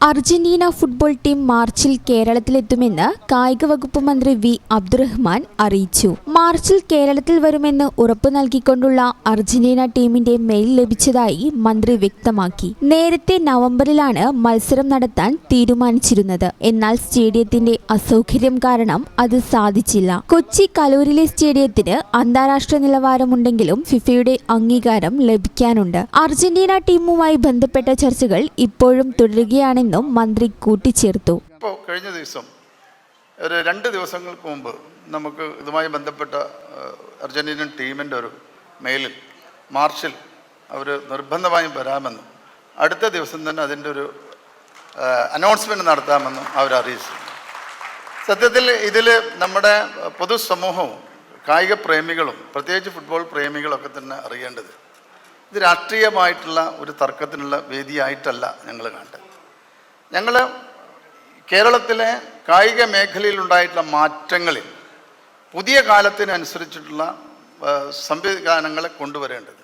Argentina football team മാർച്ചിൽ കേരളത്തിലെത്തുമെന്ന് കായിക വകുപ്പ് മന്ത്രി വി അബ്ദുറഹ്മാൻ അറിയിച്ചു. മാർച്ചിൽ കേരളത്തിൽ വരുമെന്ന് ഉറപ്പു നൽകിക്കൊണ്ടുള്ള അർജന്റീന ടീമിന്റെ മെയിൽ ലഭിച്ചതായി മന്ത്രി വ്യക്തമാക്കി. നേരത്തെ നവംബറിലാണ് മത്സരം നടത്താൻ തീരുമാനിച്ചിരുന്നത്. എന്നാൽ സ്റ്റേഡിയത്തിന്റെ അസൗകര്യം കാരണം അത് സാധിച്ചില്ല. കൊച്ചി കലൂരിലെ സ്റ്റേഡിയത്തിന് അന്താരാഷ്ട്ര നിലവാരമുണ്ടെങ്കിലും ഫിഫയുടെ അംഗീകാരം ലഭിക്കാനുണ്ട്. അർജന്റീന ടീമുമായി ബന്ധപ്പെട്ട ചർച്ചകൾ ഇപ്പോഴും തുടരുകയാണെന്ന് മന്ത്രി കൂട്ടിച്ചേർത്തു. ഇപ്പോൾ കഴിഞ്ഞ ദിവസം ഒരു 2 ദിവസങ്ങൾക്ക് മുമ്പ് നമുക്ക് ഇതുമായി ബന്ധപ്പെട്ട അർജന്റീനൻ ടീമിൻ്റെ ഒരു മെയിലിൽ മാർച്ചിൽ അവർ നിർബന്ധമായും വരാമെന്നും അടുത്ത ദിവസം തന്നെ അതിൻ്റെ ഒരു അനൗൺസ്മെൻറ്റ് നടത്താമെന്നും അവർ അറിയിച്ചു. സത്യത്തിൽ ഇതിൽ നമ്മുടെ പൊതുസമൂഹവും കായിക പ്രേമികളും പ്രത്യേകിച്ച് ഫുട്ബോൾ പ്രേമികളൊക്കെ തന്നെ അറിയേണ്ടത് ഇത് രാഷ്ട്രീയമായിട്ടുള്ള ഒരു തർക്കത്തിനുള്ള വേദിയായിട്ടല്ല ഞങ്ങൾ കണ്ടത്. ഞങ്ങൾ കേരളത്തിലെ കായിക മേഖലയിലുണ്ടായിട്ടുള്ള മാറ്റങ്ങളിൽ പുതിയ കാലത്തിനനുസരിച്ചിട്ടുള്ള സംവിധാനങ്ങളെ കൊണ്ടുവരേണ്ടത്.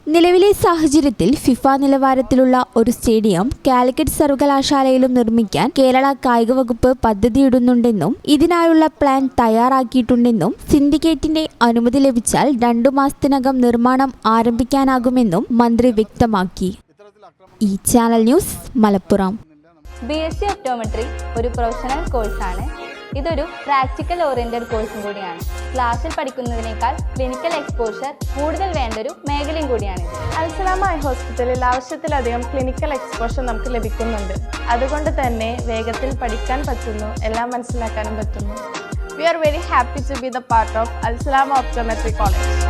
നിലവിലെ സാഹചര്യത്തിൽ ഫിഫ നിലവാരത്തിലുള്ള ഒരു സ്റ്റേഡിയം കാലിക്കറ്റ് സർവകലാശാലയിലും നിർമ്മിക്കാൻ കേരള കായിക വകുപ്പ് പദ്ധതിയിടുന്നുണ്ടെന്നും ഇതിനായുള്ള പ്ലാൻ തയ്യാറാക്കിയിട്ടുണ്ടെന്നും സിൻഡിക്കേറ്റിന്റെ അനുമതി ലഭിച്ചാൽ 2 മാസത്തിനകം നിർമ്മാണം ആരംഭിക്കാനാകുമെന്നും മന്ത്രി വ്യക്തമാക്കി. ഈ channel news Malappuram. BSc optometry ഒരു പ്രൊഫഷണൽ കോഴ്സാണ്. ഇതൊരു പ്രാക്ടിക്കൽ ഓറിയന്റഡ് കോഴ്സും കൂടിയാണ്. ക്ലാസ്സിൽ പഠിക്കുന്നതിനേക്കാൾ ക്ലിനിക്കൽ എക്സ്പോഷർ കൂടുതൽ വേണ്ടൊരു മേഖലയും കൂടിയാണ്. അൽസലാമ ഐ ഹോസ്പിറ്റലിൽ ആവശ്യത്തിലധികം ക്ലിനിക്കൽ എക്സ്പോഷർ നമുക്ക് ലഭിക്കുന്നുണ്ട്. അതുകൊണ്ട് തന്നെ വേഗത്തിൽ പഠിക്കാൻ പറ്റുന്നു, എല്ലാം മനസ്സിലാക്കാനും പറ്റുന്നു. We are very happy to be the part of Al Salama Optometry College.